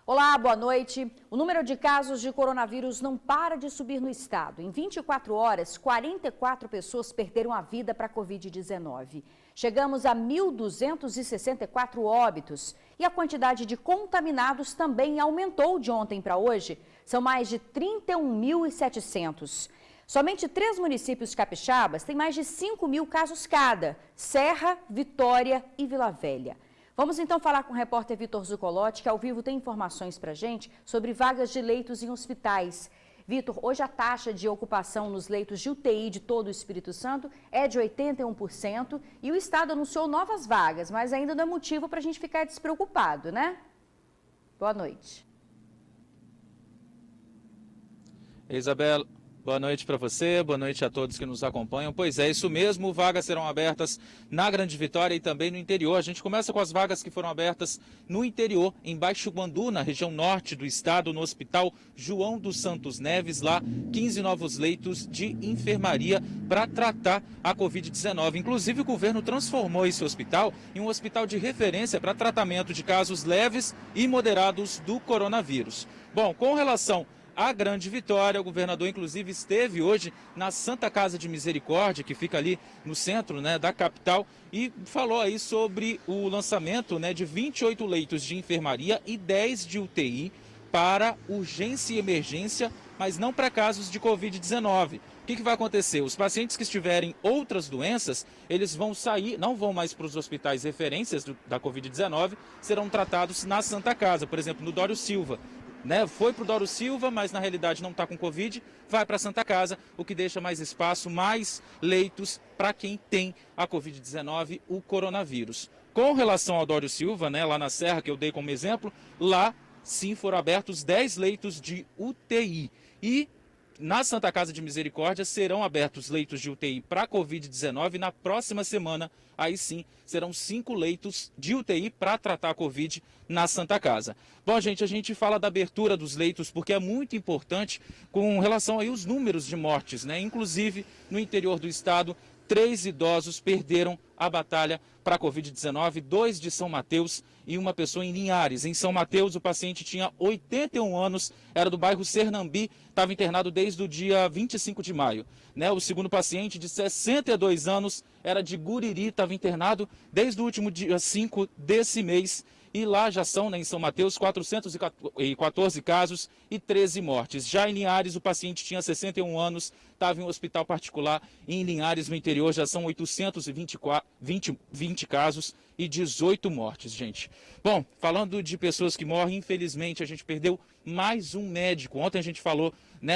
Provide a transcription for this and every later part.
Olá, boa noite. O número de casos de coronavírus não para de subir no estado. Em 24 horas, 44 pessoas perderam a vida para a Covid-19. Chegamos a 1.264 óbitos e a quantidade de contaminados também aumentou de ontem para hoje. São mais de 31.700. Somente 3 municípios capixabas têm mais de 5.000 casos cada: Serra, Vitória e Vila Velha. Vamos então falar com o repórter Vitor Zucolotti, que ao vivo tem informações para a gente sobre vagas de leitos em hospitais. Vitor, hoje a taxa de ocupação nos leitos de UTI de todo o Espírito Santo é de 81% e o Estado anunciou novas vagas, mas ainda não é motivo para a gente ficar despreocupado, né? Boa noite. Isabela, boa noite para você, boa noite a todos que nos acompanham. Pois é, isso mesmo, vagas serão abertas na Grande Vitória e também no interior. A gente começa com as vagas que foram abertas no interior, em Baixo Guandu, na região norte do estado, no Hospital João dos Santos Neves. Lá, 15 novos leitos de enfermaria para tratar a Covid-19. Inclusive, o governo transformou esse hospital em um hospital de referência para tratamento de casos leves e moderados do coronavírus. Bom, com relação a Grande Vitória, o governador inclusive esteve hoje na Santa Casa de Misericórdia, que fica ali no centro, da capital, e falou aí sobre o lançamento, de 28 leitos de enfermaria e 10 de UTI para urgência e emergência, mas não para casos de Covid-19. O que vai acontecer? Os pacientes que estiverem outras doenças, eles vão sair, não vão mais para os hospitais referências da Covid-19, serão tratados na Santa Casa, por exemplo, no Dório Silva. Foi para o Dório Silva, mas na realidade não está com Covid, vai para a Santa Casa, o que deixa mais espaço, mais leitos para quem tem a Covid-19, o coronavírus. Com relação ao Dório Silva, lá na Serra, que eu dei como exemplo, lá sim foram abertos 10 leitos de UTI. E na Santa Casa de Misericórdia serão abertos leitos de UTI para Covid-19 na próxima semana. Aí sim, serão 5 leitos de UTI para tratar a Covid na Santa Casa. Bom, gente, a gente fala da abertura dos leitos porque é muito importante com relação aí aos números de mortes, Inclusive, no interior do estado, 3 idosos perderam a batalha para a Covid-19, 2 de São Mateus e uma pessoa em Linhares. Em São Mateus, o paciente tinha 81 anos, era do bairro Sernambi, estava internado desde o dia 25 de maio. O segundo paciente, de 62 anos, era de Guriri, estava internado desde o último dia 5 desse mês. E lá já são, em São Mateus, 414 casos e 13 mortes. Já em Linhares, o paciente tinha 61 anos, estava em um hospital particular. E em Linhares, no interior, já são 820 casos e 18 mortes, gente. Bom, falando de pessoas que morrem, infelizmente, a gente perdeu mais um médico. Ontem a gente falou,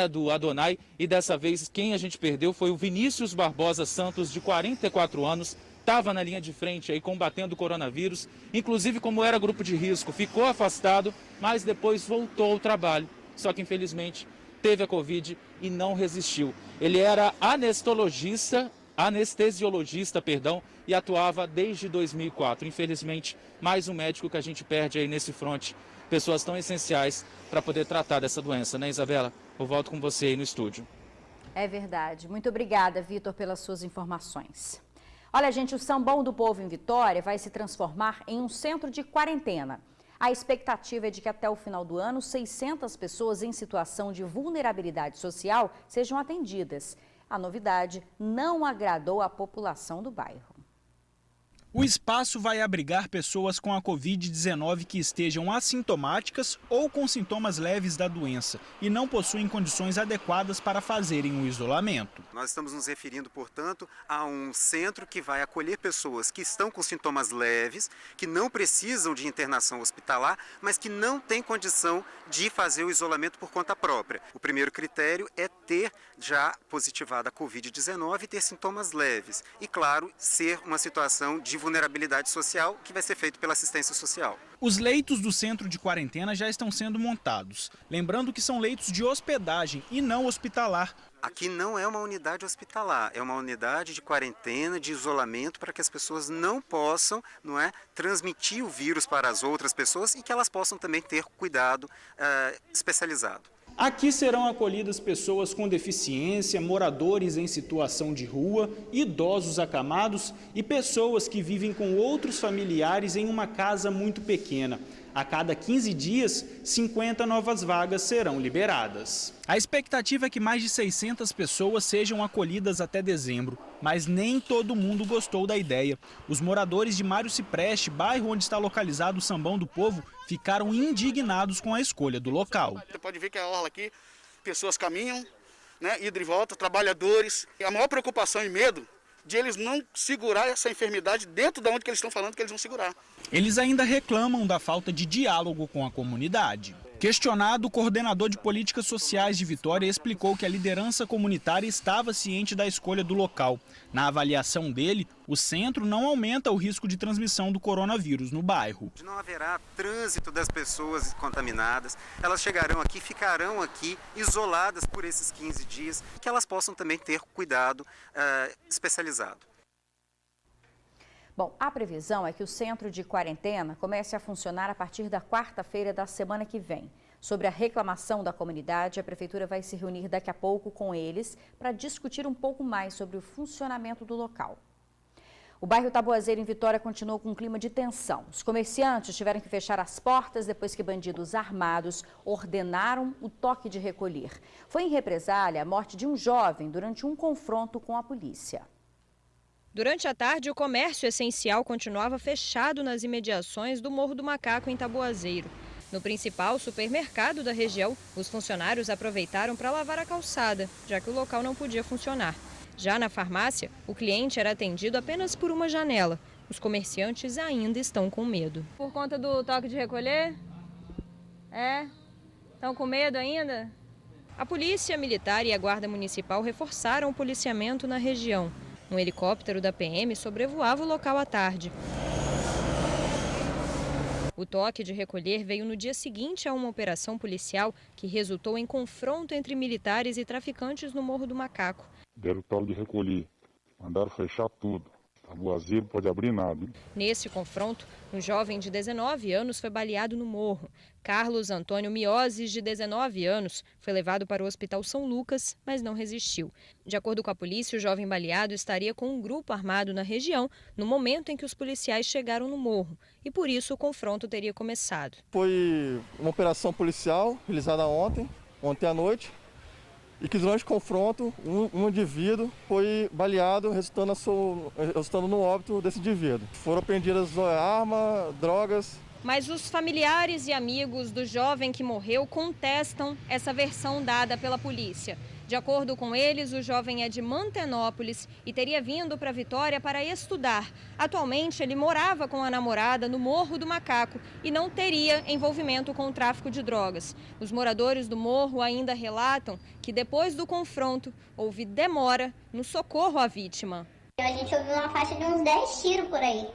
do Adonai, e dessa vez quem a gente perdeu foi o Vinícius Barbosa Santos, de 44 anos, estava na linha de frente aí combatendo o coronavírus, inclusive como era grupo de risco, ficou afastado, mas depois voltou ao trabalho. Só que infelizmente teve a Covid e não resistiu. Ele era anestesiologista, e atuava desde 2004. Infelizmente, mais um médico que a gente perde aí nesse fronte. Pessoas tão essenciais para poder tratar dessa doença, Isabela? Eu volto com você aí no estúdio. É verdade. Muito obrigada, Vitor, pelas suas informações. Olha, gente, o Sambão do Povo em Vitória vai se transformar em um centro de quarentena. A expectativa é de que até o final do ano, 600 pessoas em situação de vulnerabilidade social sejam atendidas. A novidade não agradou a população do bairro. O espaço vai abrigar pessoas com a Covid-19 que estejam assintomáticas ou com sintomas leves da doença e não possuem condições adequadas para fazerem o isolamento. Nós estamos nos referindo, portanto, a um centro que vai acolher pessoas que estão com sintomas leves, que não precisam de internação hospitalar, mas que não têm condição de fazer o isolamento por conta própria. O primeiro critério é ter já positivado a Covid-19 e ter sintomas leves. E, claro, ser uma situação de vulnerabilidade social que vai ser feito pela assistência social. Os leitos do centro de quarentena já estão sendo montados. Lembrando que são leitos de hospedagem e não hospitalar. Aqui não é uma unidade hospitalar, é uma unidade de quarentena, de isolamento, para que as pessoas não possam, transmitir o vírus para as outras pessoas e que elas possam também ter cuidado especializado. Aqui serão acolhidas pessoas com deficiência, moradores em situação de rua, idosos acamados e pessoas que vivem com outros familiares em uma casa muito pequena. A cada 15 dias, 50 novas vagas serão liberadas. A expectativa é que mais de 600 pessoas sejam acolhidas até dezembro, mas nem todo mundo gostou da ideia. Os moradores de Mário Cipreste, bairro onde está localizado o Sambão do Povo, ficaram indignados com a escolha do local. Você pode ver que a orla aqui, pessoas caminham, né, ida e volta, trabalhadores. E a maior preocupação e medo de eles não segurar essa enfermidade dentro de onde que eles estão falando que eles vão segurar. Eles ainda reclamam da falta de diálogo com a comunidade. Questionado, o coordenador de políticas sociais de Vitória explicou que a liderança comunitária estava ciente da escolha do local. Na avaliação dele, o centro não aumenta o risco de transmissão do coronavírus no bairro. Não haverá trânsito das pessoas contaminadas, elas chegarão aqui, ficarão aqui isoladas por esses 15 dias, que elas possam também ter cuidado especializado. Bom, a previsão é que o centro de quarentena comece a funcionar a partir da quarta-feira da semana que vem. Sobre a reclamação da comunidade, a Prefeitura vai se reunir daqui a pouco com eles para discutir um pouco mais sobre o funcionamento do local. O bairro Taboazeiro, em Vitória, continuou com um clima de tensão. Os comerciantes tiveram que fechar as portas depois que bandidos armados ordenaram o toque de recolher. Foi em represália a morte de um jovem durante um confronto com a polícia. Durante a tarde, o comércio essencial continuava fechado nas imediações do Morro do Macaco, em Taboazeiro. No principal supermercado da região, os funcionários aproveitaram para lavar a calçada, já que o local não podia funcionar. Já na farmácia, o cliente era atendido apenas por uma janela. Os comerciantes ainda estão com medo. Por conta do toque de recolher? Estão com medo ainda? A Polícia Militar e a Guarda Municipal reforçaram o policiamento na região. Um helicóptero da PM sobrevoava o local à tarde. O toque de recolher veio no dia seguinte a uma operação policial que resultou em confronto entre militares e traficantes no Morro do Macaco. Deram o toque de recolher, mandaram fechar tudo. Taboazeiro não pode abrir nada. Nesse confronto, um jovem de 19 anos foi baleado no morro. Carlos Antônio Mioses, de 19 anos, foi levado para o Hospital São Lucas, mas não resistiu. De acordo com a polícia, o jovem baleado estaria com um grupo armado na região no momento em que os policiais chegaram no morro, e por isso o confronto teria começado. Foi uma operação policial realizada ontem à noite, e que durante o confronto, um indivíduo foi baleado, resultando no óbito desse indivíduo. Foram apreendidas armas, drogas. Mas os familiares e amigos do jovem que morreu contestam essa versão dada pela polícia. De acordo com eles, o jovem é de Mantenópolis e teria vindo para Vitória para estudar. Atualmente, ele morava com a namorada no Morro do Macaco e não teria envolvimento com o tráfico de drogas. Os moradores do morro ainda relatam que depois do confronto houve demora no socorro à vítima. A gente ouviu uma faixa de uns 10 tiros por aí,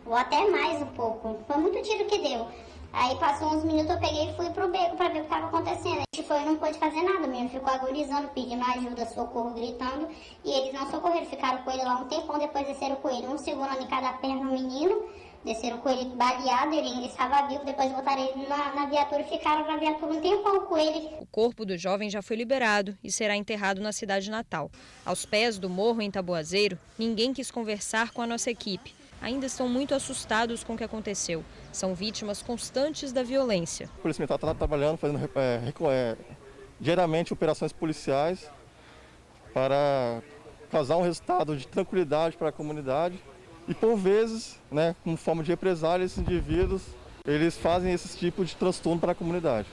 ou até mais um pouco. Foi muito tiro que deu. Aí passou uns minutos, eu peguei e fui pro beco para ver o que estava acontecendo. A gente foi e não pôde fazer nada mesmo, ficou agonizando, pedindo ajuda, socorro, gritando. E eles não socorreram, ficaram com ele lá um tempão, depois desceram com ele, um segurando em cada perna no menino. Desceram com ele baleado, ele ainda estava vivo, depois botaram ele na viatura e ficaram na viatura um tempão com ele. O corpo do jovem já foi liberado e será enterrado na cidade natal. Aos pés do morro em Taboazeiro, ninguém quis conversar com a nossa equipe. Ainda estão muito assustados com o que aconteceu. São vítimas constantes da violência. A Polícia Militar está trabalhando, fazendo diariamente operações policiais para causar um resultado de tranquilidade para a comunidade. E por vezes, como forma de represália, esses indivíduos eles fazem esse tipo de transtorno para a comunidade.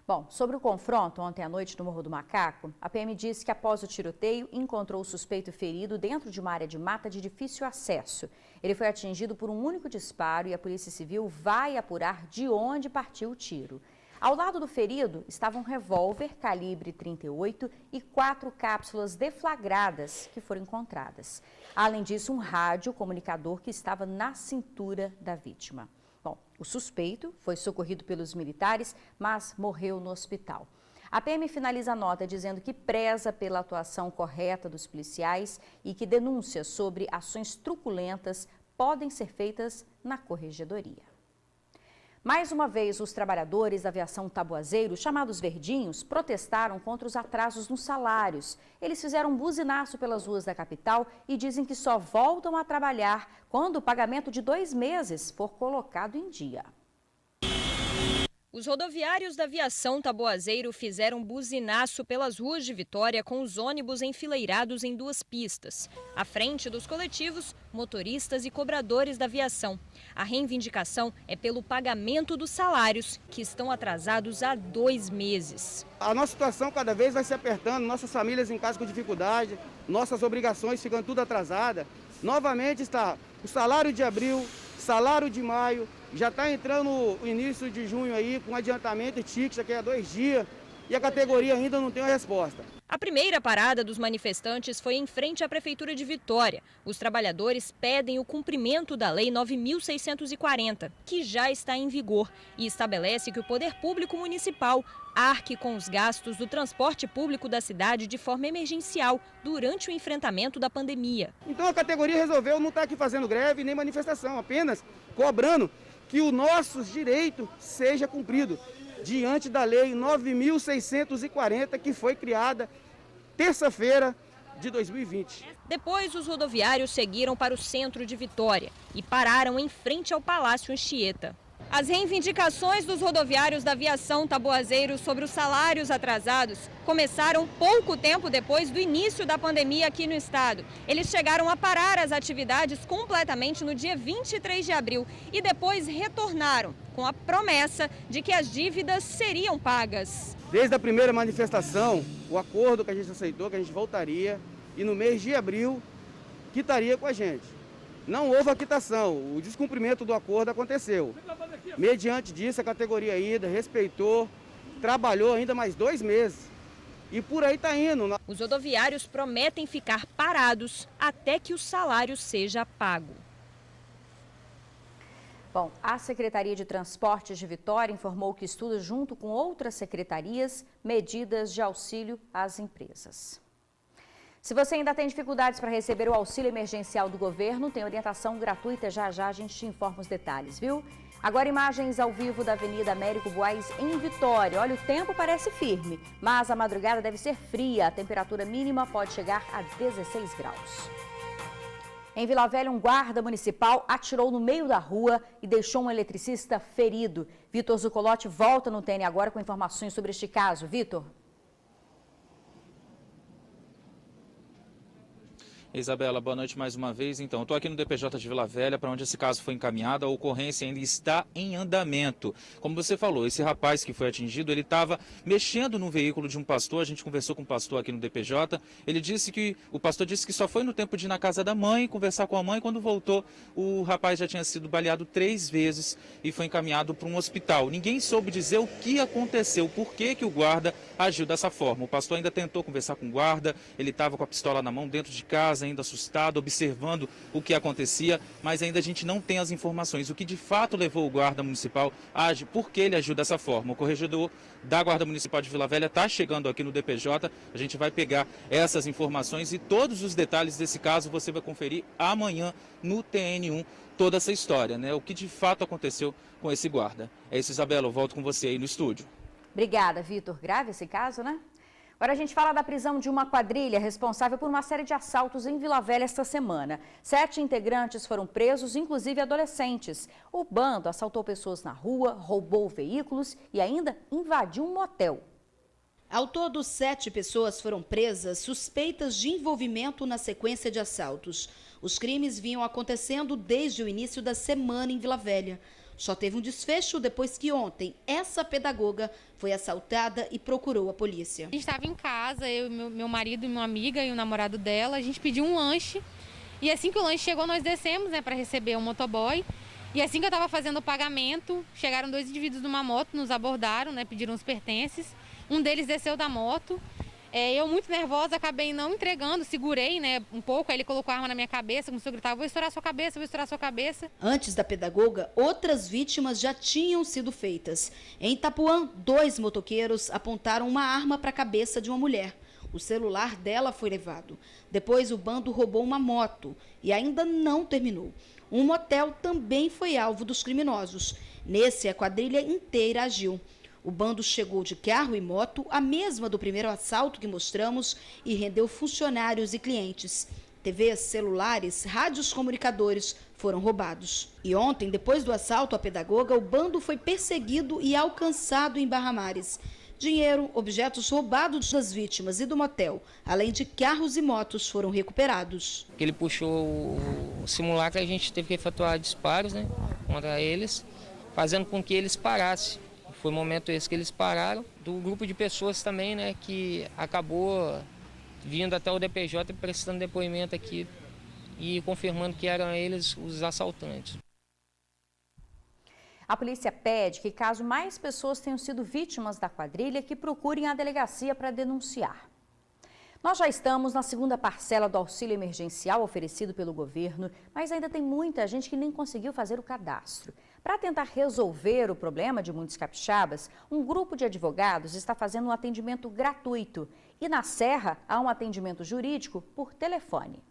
Bom, sobre o confronto ontem à noite no Morro do Macaco, a PM disse que após o tiroteio encontrou o suspeito ferido dentro de uma área de mata de difícil acesso. Ele foi atingido por um único disparo e a Polícia Civil vai apurar de onde partiu o tiro. Ao lado do ferido estava um revólver calibre 38 e 4 cápsulas deflagradas que foram encontradas. Além disso, um rádio comunicador que estava na cintura da vítima. Bom, o suspeito foi socorrido pelos militares, mas morreu no hospital. A PM finaliza a nota dizendo que preza pela atuação correta dos policiais e que denúncias sobre ações truculentas podem ser feitas na corregedoria. Mais uma vez, os trabalhadores da aviação Taboazeiro, chamados Verdinhos, protestaram contra os atrasos nos salários. Eles fizeram um buzinaço pelas ruas da capital e dizem que só voltam a trabalhar quando o pagamento de 2 meses for colocado em dia. Os rodoviários da aviação Taboazeiro fizeram buzinaço pelas ruas de Vitória com os ônibus enfileirados em 2 pistas. À frente dos coletivos, motoristas e cobradores da aviação. A reivindicação é pelo pagamento dos salários, que estão atrasados há 2 meses. A nossa situação cada vez vai se apertando, nossas famílias em casa com dificuldade, nossas obrigações ficando tudo atrasada. Novamente está o salário de abril, salário de maio, já está entrando o início de junho aí com adiantamento e ticket daqui a 2 dias e a categoria ainda não tem uma resposta. A primeira parada dos manifestantes foi em frente à Prefeitura de Vitória. Os trabalhadores pedem o cumprimento da Lei 9.640, que já está em vigor e estabelece que o Poder Público Municipal arque com os gastos do transporte público da cidade de forma emergencial durante o enfrentamento da pandemia. Então a categoria resolveu não estar aqui fazendo greve nem manifestação, apenas cobrando que o nosso direito seja cumprido diante da Lei 9.640, que foi criada terça-feira de 2020. Depois, os rodoviários seguiram para o centro de Vitória e pararam em frente ao Palácio Anchieta. As reivindicações dos rodoviários da aviação Taboazeiro sobre os salários atrasados começaram pouco tempo depois do início da pandemia aqui no estado. Eles chegaram a parar as atividades completamente no dia 23 de abril e depois retornaram com a promessa de que as dívidas seriam pagas. Desde a primeira manifestação, o acordo que a gente aceitou, que a gente voltaria e no mês de abril quitaria com a gente. Não houve a quitação, o descumprimento do acordo aconteceu. Mediante disso, a categoria ainda respeitou, trabalhou ainda mais 2 meses. E por aí está indo. Os rodoviários prometem ficar parados até que o salário seja pago. Bom, a Secretaria de Transportes de Vitória informou que estuda, junto com outras secretarias, medidas de auxílio às empresas. Se você ainda tem dificuldades para receber o auxílio emergencial do governo, tem orientação gratuita. Já já a gente te informa os detalhes, viu? Agora imagens ao vivo da Avenida Américo Buais em Vitória. Olha, o tempo parece firme, mas a madrugada deve ser fria. A temperatura mínima pode chegar a 16 graus. Em Vila Velha, um guarda municipal atirou no meio da rua e deixou um eletricista ferido. Vitor Zucolotti volta no TN agora com informações sobre este caso. Vitor? Isabela, boa noite mais uma vez. Então, eu estou aqui no DPJ de Vila Velha, para onde esse caso foi encaminhado. A ocorrência ainda está em andamento. Como você falou, esse rapaz que foi atingido, ele estava mexendo no veículo de um pastor. A gente conversou com o pastor aqui no DPJ. O pastor disse que só foi no tempo de ir na casa da mãe, conversar com a mãe. Quando voltou, o rapaz já tinha sido baleado 3 vezes e foi encaminhado para um hospital. Ninguém soube dizer o que aconteceu, por que o guarda agiu dessa forma. O pastor ainda tentou conversar com o guarda, ele estava com a pistola na mão dentro de casa, ainda assustado, observando o que acontecia, mas ainda a gente não tem as informações. O que de fato levou o guarda municipal a agir, por que ele agiu dessa forma. O corregedor da Guarda Municipal de Vila Velha está chegando aqui no DPJ, a gente vai pegar essas informações e todos os detalhes desse caso você vai conferir amanhã no TN1, toda essa história, né? O que de fato aconteceu com esse guarda. É isso, Isabela, eu volto com você aí no estúdio. Obrigada, Vitor. Grave esse caso, né? Agora a gente fala da prisão de uma quadrilha responsável por uma série de assaltos em Vila Velha esta semana. 7 integrantes foram presos, inclusive adolescentes. O bando assaltou pessoas na rua, roubou veículos e ainda invadiu um motel. Ao todo, 7 pessoas foram presas suspeitas de envolvimento na sequência de assaltos. Os crimes vinham acontecendo desde o início da semana em Vila Velha. Só teve um desfecho depois que ontem essa pedagoga foi assaltada e procurou a polícia. A gente estava em casa, eu, meu marido e minha amiga e o namorado dela, a gente pediu um lanche e assim que o lanche chegou nós descemos, né, para receber o motoboy. E assim que eu estava fazendo o pagamento, chegaram 2 indivíduos numa moto, nos abordaram, né, pediram os pertences. Um deles desceu da moto. Eu, muito nervosa, acabei não entregando, segurei, né, um pouco, aí ele colocou a arma na minha cabeça, começou a gritar, vou estourar sua cabeça, vou estourar sua cabeça. Antes da pedagoga, outras vítimas já tinham sido feitas. Em Itapuã, 2 motoqueiros apontaram uma arma para a cabeça de uma mulher. O celular dela foi levado. Depois, o bando roubou uma moto e ainda não terminou. Um motel também foi alvo dos criminosos. Nesse, a quadrilha inteira agiu. O bando chegou de carro e moto, a mesma do primeiro assalto que mostramos, e rendeu funcionários e clientes. TVs, celulares, rádios comunicadores foram roubados. E ontem, depois do assalto à pedagoga, o bando foi perseguido e alcançado em Barra Mares. Dinheiro, objetos roubados das vítimas e do motel, além de carros e motos, foram recuperados. Ele puxou o simulacro, a gente teve que efetuar disparos, né, contra eles, fazendo com que eles parassem. Foi o momento esse que eles pararam, do grupo de pessoas também, né, que acabou vindo até o DPJ prestando depoimento aqui e confirmando que eram eles os assaltantes. A polícia pede que, caso mais pessoas tenham sido vítimas da quadrilha, que procurem a delegacia para denunciar. Nós já estamos na segunda parcela do auxílio emergencial oferecido pelo governo, mas ainda tem muita gente que nem conseguiu fazer o cadastro. Para tentar resolver o problema de muitos capixabas, um grupo de advogados está fazendo um atendimento gratuito. E na Serra, há um atendimento jurídico por telefone.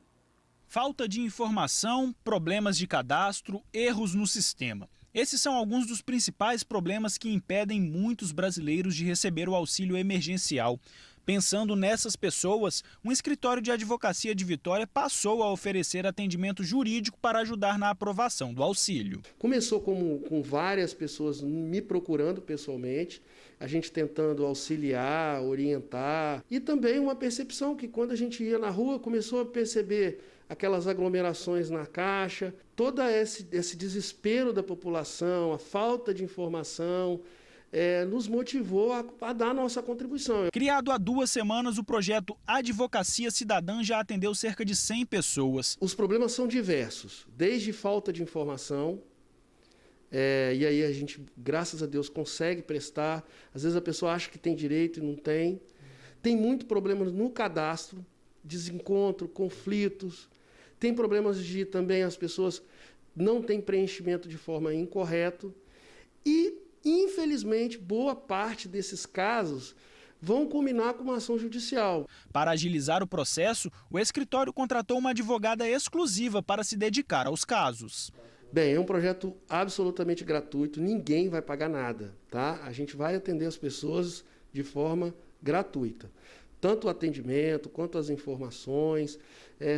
Falta de informação, problemas de cadastro, erros no sistema. Esses são alguns dos principais problemas que impedem muitos brasileiros de receber o auxílio emergencial. Pensando nessas pessoas, um escritório de advocacia de Vitória passou a oferecer atendimento jurídico para ajudar na aprovação do auxílio. Começou com várias pessoas me procurando pessoalmente, a gente tentando auxiliar, orientar, e também uma percepção que quando a gente ia na rua começou a perceber aquelas aglomerações na caixa, todo esse desespero da população, a falta de informação, nos motivou a dar a nossa contribuição. Criado há 2 semanas, o projeto Advocacia Cidadã já atendeu cerca de 100 pessoas. Os problemas são diversos, desde falta de informação, e aí a gente, graças a Deus, consegue prestar. Às vezes a pessoa acha que tem direito e não tem. Tem muito problema no cadastro, desencontro, conflitos. Tem problemas de também as pessoas não têm preenchimento de forma incorreta. E infelizmente, boa parte desses casos vão culminar com uma ação judicial. Para agilizar o processo, o escritório contratou uma advogada exclusiva para se dedicar aos casos. Bem, é um projeto absolutamente gratuito, ninguém vai pagar nada, tá? A gente vai atender as pessoas de forma gratuita. Tanto o atendimento, quanto as informações.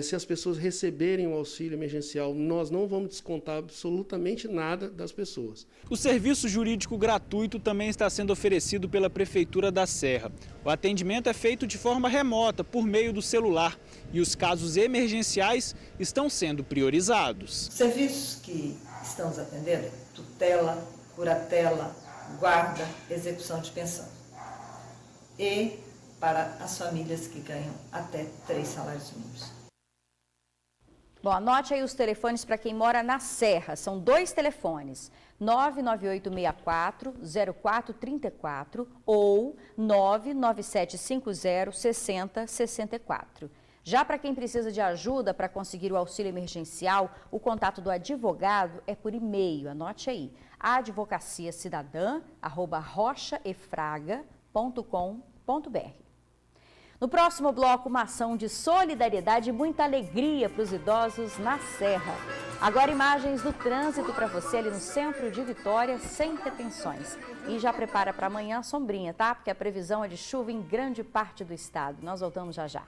Se as pessoas receberem o auxílio emergencial, nós não vamos descontar absolutamente nada das pessoas. O serviço jurídico gratuito também está sendo oferecido pela Prefeitura da Serra. O atendimento é feito de forma remota, por meio do celular, e os casos emergenciais estão sendo priorizados. Os serviços que estamos atendendo: tutela, curatela, guarda, execução de pensão. E para as famílias que ganham até 3 salários mínimos. Bom, anote aí os telefones para quem mora na Serra. São 2 telefones, 99864-0434 ou 99750-6064. Já para quem precisa de ajuda para conseguir o auxílio emergencial, o contato do advogado é por e-mail. Anote aí, advocaciacidadã@rochaefraga.com.br. No próximo bloco, uma ação de solidariedade e muita alegria para os idosos na Serra. Agora imagens do trânsito para você ali no centro de Vitória, sem retenções. E já prepara para amanhã a sombrinha, tá? Porque a previsão é de chuva em grande parte do estado. Nós voltamos já já.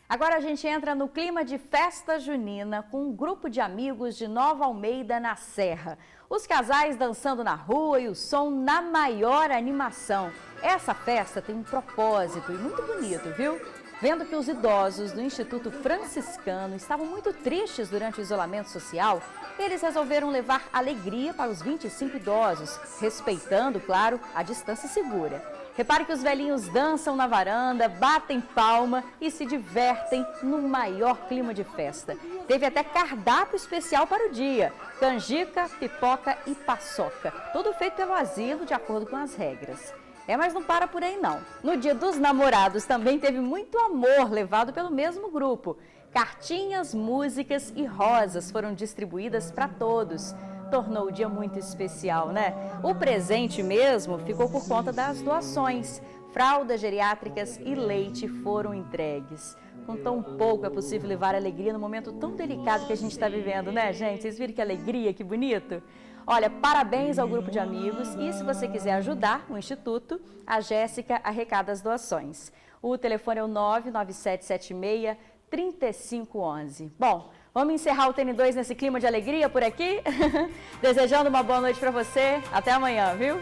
Agora a gente entra no clima de festa junina com um grupo de amigos de Nova Almeida, na Serra. Os casais dançando na rua e o som na maior animação. Essa festa tem um propósito e muito bonito, viu? Vendo que os idosos do Instituto Franciscano estavam muito tristes durante o isolamento social, eles resolveram levar alegria para os 25 idosos, respeitando, claro, a distância segura. Repare que os velhinhos dançam na varanda, batem palma e se divertem no maior clima de festa. Teve até cardápio especial para o dia: canjica, pipoca e paçoca. Tudo feito pelo asilo de acordo com as regras. Mas não para por aí não. No Dia dos Namorados também teve muito amor levado pelo mesmo grupo. Cartinhas, músicas e rosas foram distribuídas para todos. Tornou o dia muito especial, né? O presente mesmo ficou por conta das doações. Fraldas geriátricas e leite foram entregues. Com tão pouco é possível levar alegria no momento tão delicado que a gente está vivendo, né, gente? Vocês viram que alegria, que bonito? Olha, parabéns ao grupo de amigos e se você quiser ajudar o Instituto, a Jéssica arrecada as doações. O telefone é o 99776-3511. Bom, vamos encerrar o TN2 nesse clima de alegria por aqui? Desejando uma boa noite para você. Até amanhã, viu?